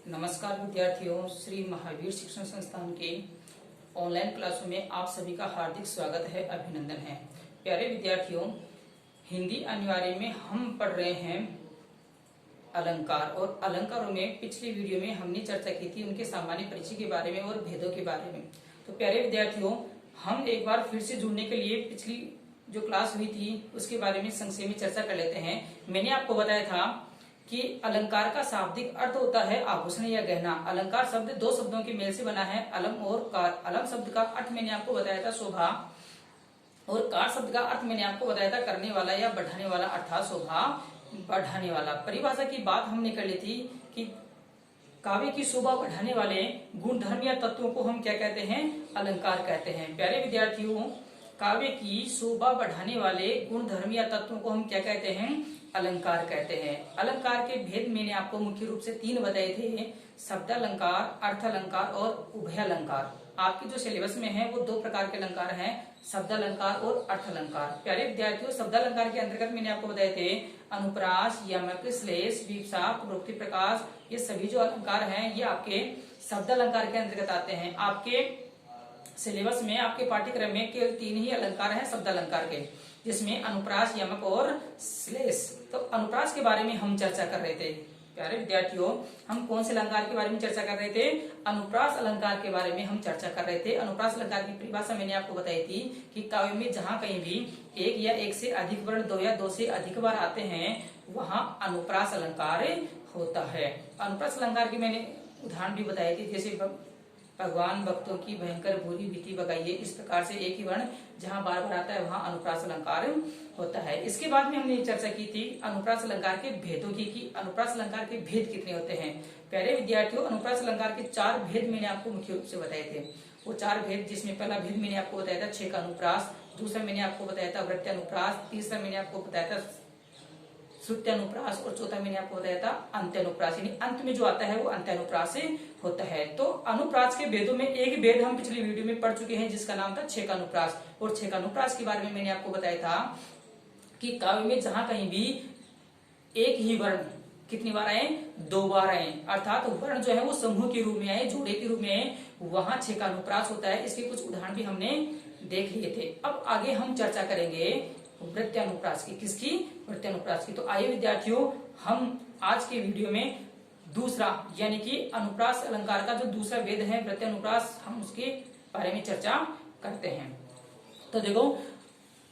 नमस्कार विद्यार्थियों, श्री महावीर शिक्षण संस्थान के ऑनलाइन क्लासों में आप सभी का हार्दिक स्वागत है, अभिनंदन है। प्यारे विद्यार्थियों, हिंदी अनिवार्य में हम पढ़ रहे हैं अलंकार, और अलंकारों में पिछली वीडियो में हमने चर्चा की थी उनके सामान्य परिचय के बारे में और भेदों के बारे में। तो प्यारे विद्यार्थियों, हम एक बार फिर से जुड़ने के लिए पिछली जो क्लास हुई थी उसके बारे में संक्षेप में चर्चा कर लेते हैं। मैंने आपको बताया था कि अलंकार का शाब्दिक अर्थ होता है आभूषण या गहना। अलंकार शब्द दो शब्दों के मेल से बना है, अलम और कार। अलम शब्द का अर्थ मैंने आपको बताया था शोभा, और कार शब्द का अर्थ मैंने आपको बताया था करने वाला या बढ़ाने वाला, अर्थात शोभा बढ़ाने वाला। परिभाषा की बात हमने कर ली थी कि काव्य की शोभा बढ़ाने वाले गुण धर्म या तत्वों को हम क्या कहते हैं? अलंकार कहते हैं। प्यारे विद्यार्थियों, काव्य की शोभा बढ़ाने वाले गुण धर्म या तत्वों को हम क्या कहते हैं? अलंकार कहते हैं। अलंकार के भेद मैंने आपको मुख्य रूप से तीन बताए थे: शब्द अलंकार, अर्थ अलंकार और उभय अलंकार। आपके जो सिलेबस में है वो दो प्रकार के अलंकार हैं, शब्द अलंकार और अर्थ अलंकार। प्यारे विद्यार्थियों, शब्द अलंकार के अंतर्गत मैंने आपको बताए थे अनुप्रास, यमक, श्लेष, विवक्षा, पुरोक्ति, प्रकाश। ये सभी जो अलंकार हैं ये आपके शब्द अलंकार के अंतर्गत आते हैं। आपके सिलेबस में, आपके पाठ्यक्रम में केवल तीन ही अलंकार हैं शब्द अलंकार के, जिसमें अनुप्रास, यमक और श्लेष। तो अनुप्रास के बारे में हम चर्चा कर रहे थे। प्यारे विद्यार्थियों, हम कौन से अलंकार के बारे में चर्चा कर रहे थे? अनुप्रास अलंकार के बारे में हम चर्चा कर रहे थे। अनुप्रास अलंकार की परिभाषा मैंने आपको बताई थी कि काव्य में जहां कहीं भी एक या एक से अधिक वर्ण, दो या दो से अधिक बार आते हैं, वहां अनुप्रास अलंकार होता है। अनुप्रास अलंकार की मैंने उदाहरण भी बताई थी, जैसे भगवान भक्तों की भयंकर बुरी भीति भगाइए। इस प्रकार से एक ही वर्ण जहां बार बार आता है वहां अनुप्रास अलंकार होता है। इसके बाद में हमने चर्चा की थी अनुप्रास अलंकार के भेदों की, कि अनुप्रास अलंकार के भेद कितने होते हैं। प्यारे विद्यार्थियों, अनुप्रास अलंकार के चार भेद मैंने आपको मुख्य रूप से बताए थे। वो चार भेद, जिसमें पहला भेद मैंने आपको बताया था छेक अनुप्रास, दूसरा मैंने आपको बताया था वृत्ति अनुप्रास, तीसरा मैंने आपको बताया था श्रुत्य अनुप्रास, और चौथा मैंने आपको बताया था अंत्य अनुप्रास, यानी अंत में जो आता है वो अंत्य अनुप्रास से होता है। तो अनुप्रास के भेदों में एक भेद हम पिछली वीडियो में पढ़ चुके हैं, जिसका नाम था छेक अनुप्रास। और छेक अनुप्रास के बारे में मैंने आपको बताया था कि काव्य में जहां कहीं भी एक ही वर्ण कितनी बार आए? दो बार आए, अर्थात वर्ण जो है वो समूह के रूप में आए, जोड़े के रूप में आए, वहां छेक अनुप्रास होता है। इसके कुछ उदाहरण भी हमने देख लिए थे। अब आगे हम चर्चा करेंगे वृत्ति अनुप्रास की। किसकी? वृत्ति अनुप्रास की। तो आइए विद्यार्थियों, हम आज के वीडियो में दूसरा, यानी कि अनुप्रास अलंकार का जो दूसरा वेद है वृत्ति अनुप्रास, हम उसके बारे में चर्चा करते हैं। तो देखो,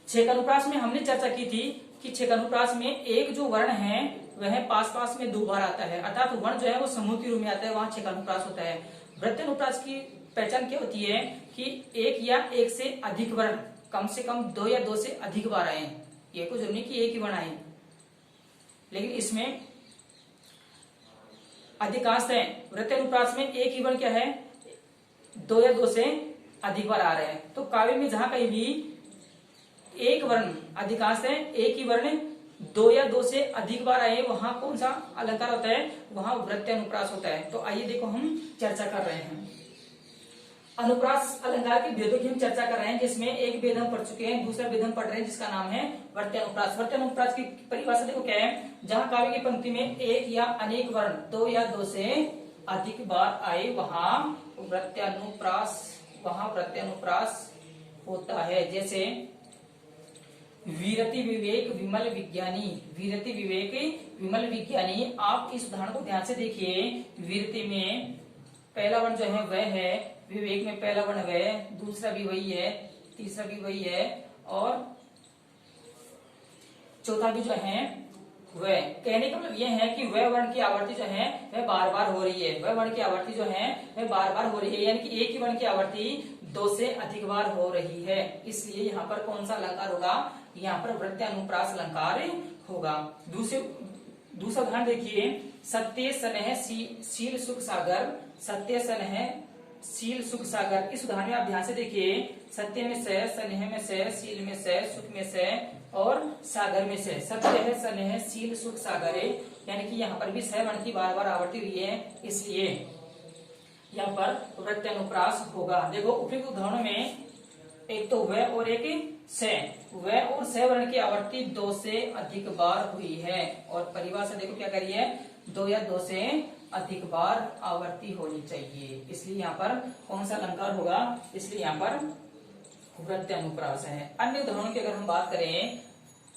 छेक अनुप्रास में हमने चर्चा की थी कि छेक अनुप्रास में एक जो वर्ण है वह पास पास में दो बार आता है, अर्थात वर्ण जो है वो समूह के रूप में आता है, वहां छेक अनुप्रास होता है। वृत्ति अनुप्रास की पहचान क्या होती है? कि एक या एक से अधिक वर्ण कम से कम दो या दो से अधिक बार आए। ये कोई जरूरी नहीं कि एक ही वर्ण आए, लेकिन इसमें अधिकांश है वृत्ति अनुप्रास में एक ही वर्ण क्या है? दो या दो से अधिक बार आ रहे हैं। तो काव्य में जहां कहीं भी एक वर्ण, अधिकांश है एक ही वर्ण दो या दो से अधिक बार आए, वहां कौन सा अलंकार होता है? वहां वृत्ति अनुप्रास होता है। तो आइए देखो, हम चर्चा कर रहे हैं अनुप्रास अलंकार के भेदों की हम चर्चा कर रहे हैं, जिसमें एक भेद हम पढ़ चुके हैं, दूसरा भेद हम पढ़ रहे हैं, जिसका नाम है वृत्ति अनुप्रास। वृत्ति अनुप्रास की परिभाषा देखो क्या है? जहां काव्य की पंक्ति में एक या अनेक वर्ण दो या दो से अधिक बार आए, वहां वृत्ति अनुप्रास होता है। जैसे वीरति विवेक विमल विज्ञानी, वीरति विवेक विमल विज्ञानी। आप इस उदाहरण को ध्यान से देखिए। वीरति में पहला वर्ण जो है वह है, विवेक में पहला वर्ण वह, दूसरा भी वही है, तीसरा भी वही है, और चौथा भी जो है वह। कहने का मतलब यह है कि वह वर्ण की आवृत्ति जो है वह बार बार हो रही है, वह वर्ण की आवृत्ति जो है वह बार बार हो रही है, यानी कि एक ही वर्ण की आवृत्ति दो से अधिक बार हो रही है। इसलिए यहाँ पर कौन सा अलंकार होगा? यहाँ पर वृत्ति अनुप्रास अलंकार होगा। दूसरा उदाहरण देखिए, सत्य स्नेह शील सुख सागर। सत्य स्नेह शील सुख सागर, इस उदाहरण में आप ध्यान से देखिए। सत्य में से, स्नेह में से, शील में से, सुख में से और सागर में से। सत्य है, स्नेह, शील, सुख, सागर है, यानी कि यहाँ पर भी स वर्ण की बार बार आवृत्ति हुई है, इसलिए यहाँ पर वृत्ति अनुप्रास होगा। देखो, उपयुक्त उदाहरणों में एक तो वह और एक से, वह और से वर्ण की आवृत्ति दो से अधिक बार हुई है। और परिभाषा देखो क्या करी है? दो या दो से अधिक बार आवर्ती होनी चाहिए, इसलिए यहाँ पर कौन सा अलंकार होगा, इसलिए यहाँ पर वृत्यानुप्रास है। अन्य उदाहरणों की अगर हम बात करें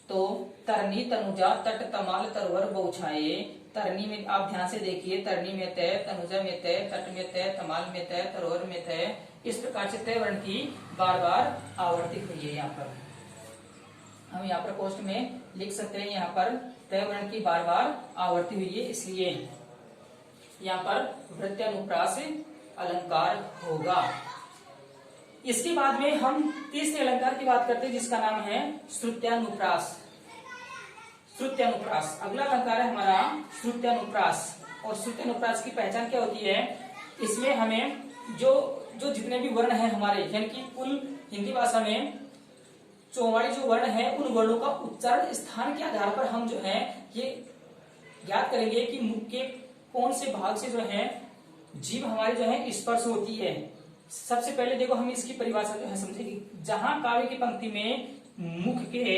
तो तरनी तनुजा तट तमाल तरवर बहुछाए। तरनी में आप ध्यान से देखिए, तरनी में तय, तनुजा में तय, तट में तय, तमाल में तय, तरवर में तय, इस प्रकार से तय वर्ण की बार बार आवर्ती हुई है। यहाँ पर हम यहाँ पर पोस्ट में लिख सकते हैं, यहाँ पर तय वर्ण की बार बार आवर्ती हुई है, इसलिए यहाँ पर वृत्यानुप्रास अलंकार होगा। इसके बाद में हम तीसरे अलंकार की बात करते हैं जिसका नाम है श्रुत्यानुप्रास। श्रुत्यानुप्रास अगला अलंकार है हमारा श्रुत्यानुप्रास। और श्रुत्यानुप्रास की पहचान क्या होती है, इसमें हमें जो जितने भी वर्ण हैं हमारे, यानी कि कुल हिंदी भाषा में 44 जो वर्ण है, उन वर्णों का उच्चारण स्थान के आधार पर हम जो है ये ज्ञात करेंगे कि मुख के कौन से भाग से जो है जीभ हमारी जो है स्पर्श होती है। सबसे पहले देखो हम इसकी परिभाषा जो है समझेंगे। जहां काव्य की पंक्ति में मुख के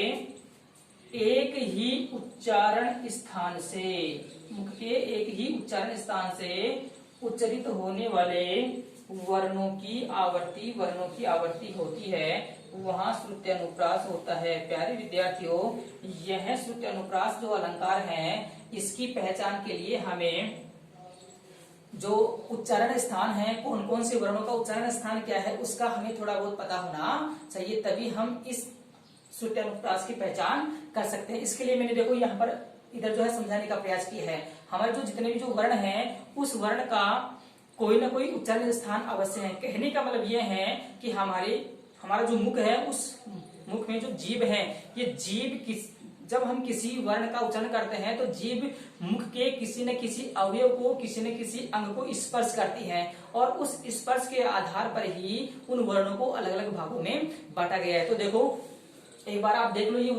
एक ही उच्चारण स्थान से, मुख के एक ही उच्चारण स्थान से उच्चारित होने वाले वर्णों की आवर्ती होती है, वहां श्रुत्यानुप्रास होता है। प्यारे विद्यार्थियों, यह श्रुत्यानुप्रास जो अलंकार है, इसकी पहचान के लिए हमें जो उच्चारण स्थान है, कौन कौन से वर्णों का उच्चारण स्थान क्या है, उसका हमें थोड़ा बहुत पता होना चाहिए, तभी हम इस श्रुत्यानुप्रास की पहचान कर सकते हैं। इसके लिए मैंने देखो यहाँ पर इधर जो है समझाने का प्रयास किया है। हमारे जो जितने भी जो वर्ण हैं, उस वर्ण का कोई ना कोई उच्चारण स्थान अवश्य है। कहने का मतलब यह है कि हमारा जो मुख है, उस मुख में जो जीभ है, ये जीभ जब हम किसी वर्ण का उच्चारण करते हैं तो जीभ मुख के किसी न किसी अवयव को, किसी न किसी अंग को स्पर्श करती है, और उस स्पर्श के आधार पर ही उन वर्णों को अलग अलग भागों में बांटा गया है। तो देखो एक बार आप देख लो ये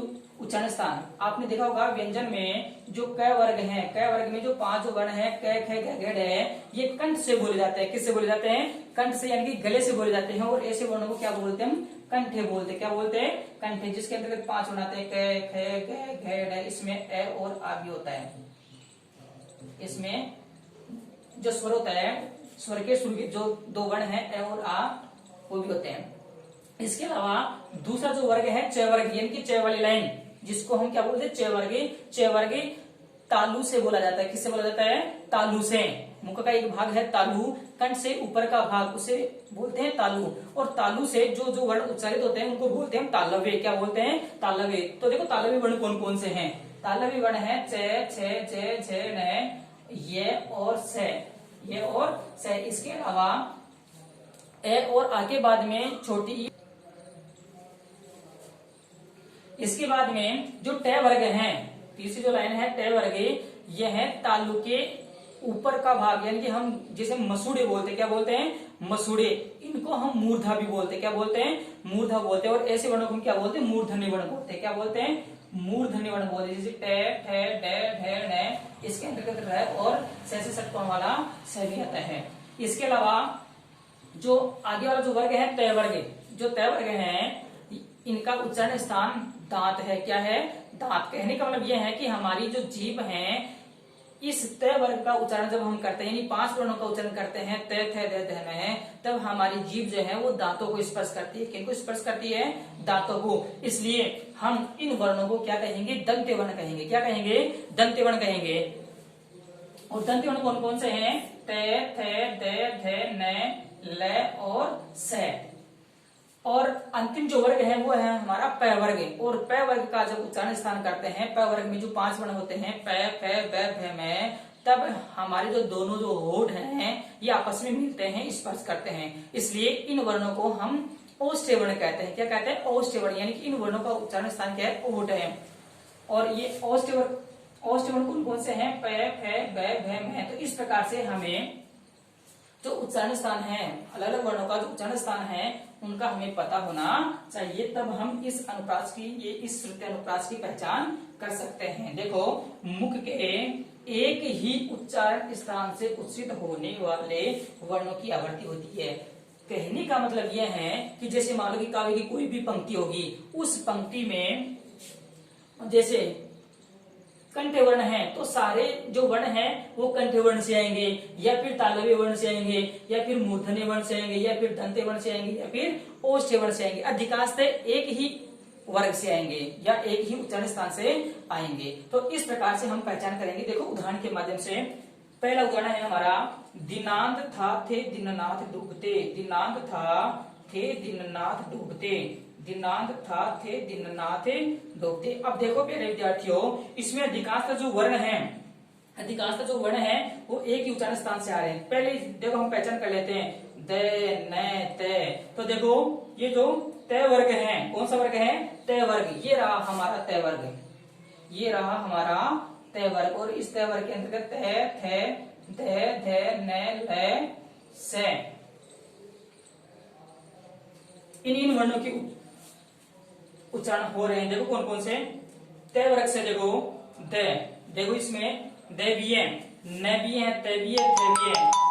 उच्चारण स्थान। आपने देखा होगा व्यंजन में जो क वर्ग है, क वर्ग में जो 5 वर्ण है, क ख ग घ है, ये कंठ से बोले जाते हैं। किससे बोले जाते हैं? कंठ से, यानी कि गले से बोले जाते हैं। और ऐसे वर्णों को क्या बोलते हैं? हम कंठे बोलते हैं। क्या बोलते हैं? कंठे, जिसके अंतर्गत 5 वर्ण आते हैं, क ख ग घ ढ। इसमें ए और आ भी होता है। इसमें जो स्वर होता है, स्वर के शुरू के जो 2 वर्ण है ए और आ, वो भी होते हैं। इसके अलावा दूसरा जो वर्ग है च वर्ग, यानी कि च वाली लाइन, जिसको हम क्या बोलते हैं? च वर्गे। च वर्गे तालु से बोला जाता है। किससे बोला जाता है? तालु से। मुख का एक भाग है तालु, कंठ से ऊपर का भाग, उसे बोलते हैं तालु। और तालु से जो जो वर्ण उच्चारित होते हैं उनको बोलते हैं तालव्य। क्या बोलते हैं? तालव्य। तो देखो तालव्य वर्ण कौन कौन से हैं? तालव्य वर्ण है च, छ, ज, झ, ण, ये और से, ये और से। इसके अलावा ए और आ के बाद में छोटी, इसके बाद में जो ट वर्ग है, तीसरी जो लाइन है ट वर्ग, यह है तालु के ऊपर का भाग, यानी कि हम जिसे मसूड़े बोलते हैं। क्या बोलते हैं? मसूड़े। इनको हम मूर्धा भी बोलते हैं। क्या बोलते हैं? मूर्धा बोलते हैं। और ऐसे वर्णों को हम क्या बोलते हैं? मूर्धन्य वर्ण बोलते हैं। क्या बोलते हैं? मूर्धन्य वर्ण बोलते हैं। जैसे ट, ठ, ड, ढ, ण, इसके अंतर्गत र और से षटकोण वाला स भी आता है। इसके अलावा जो आगे वाला जो वर्ग है तय वर्ग, जो तय वर्ग है, इनका उच्चारण स्थान दांत है। क्या है? दांत। कहने का मतलब यह है कि हमारी जो जीभ है, इस तय वर्ग का उच्चारण जब हम करते हैं, यानी 5 वर्णों का उच्चारण करते हैं, तय, थ, द, ध, न, तब हमारी जीभ जो है वो दांतों को स्पर्श करती है। किनको स्पर्श करती है? दांतों को। इसलिए हम इन वर्णों को क्या कहेंगे? दंत्य वर्ण कहेंगे। क्या कहेंगे? दंत्य वर्ण कहेंगे। और दंत्य वर्ण कौन कौन से हैं? त, थ, द, ध, न, ल और स। और अंतिम जो वर्ग है वो है हमारा प वर्ग। और प वर्ग का जब उच्चारण स्थान करते हैं, प वर्ग में जो 5 वर्ण होते हैं, प, फ, ब, भ, म, तब हमारे जो दोनों जो होठ हैं ये आपस में मिलते हैं, स्पर्श करते हैं। इसलिए इन वर्णों को हम ओष्ठ्य वर्ण कहते हैं। क्या कहते हैं? ओष्ठ्य वर्ण। यानी कि इन वर्णों का उच्चारण स्थान क्या है? ओठ है। और ये ओष्ठ्य वर्ण कौन कौन से हैं? प, फ, ब, भ, म। तो इस प्रकार से हमें जो उच्चारण स्थान है, अलग अलग वर्णों का जो उच्चारण स्थान है, उनका हमें पता होना चाहिए, तब हम इस अनुप्रास की, ये इस श्रुत्यानुप्रास की पहचान कर सकते हैं। देखो, मुख के एक ही उच्चारण स्थान से उच्चारित होने वाले वर्णों की आवर्ती होती है। कहने का मतलब यह है कि जैसे मान लो कि काव्य की कोई भी पंक्ति होगी, उस पंक्ति में जैसे कंठ्य वर्ण हैं तो सारे जो वर्ण हैं वो कंठ्य वर्ण से आएंगे, या फिर तालव्य वर्ण से आएंगे, या फिर मूर्धन्य वर्ण से आएंगे, या फिर दंत्य वर्ण से आएंगे, या फिर ओष्ठ्य वर्ण से आएंगे। अधिकांशतः एक ही वर्ग से आएंगे या एक ही उच्चारण स्थान से आएंगे। तो इस प्रकार से हम पहचान करेंगे। देखो उदाहरण के माध्यम से, पहला उदाहरण है हमारा, दिनांत था थे दीननाथ डूबते। दिनांत था थे दीननाथ डूबते। दिनांत था थे दीननाथ डूबते। अब देखो प्यारे विद्यार्थियों, इसमें अधिकांश जो वर्ण है, अधिकांश जो वर्ण है वो एक ही उच्चारण स्थान से आ रहे हैं। पहले देखो हम पहचान कर लेते हैं, द न ते। तो देखो ये जो तय वर्ग है, कौन सा वर्ग है? तय वर्ग। ये रहा हमारा तय वर्ग, ये रहा हमारा तय वर्ग। और इस तय वर्ग के अंतर्गत तय, थे, ध, ध, न, ल, से, इन वर्णों की उच्चारण हो रहे हैं। देखो कौन कौन से? तय वर्ग से देखो द, देखो इसमें द भी है, न भी है, त भी है, थ भी है।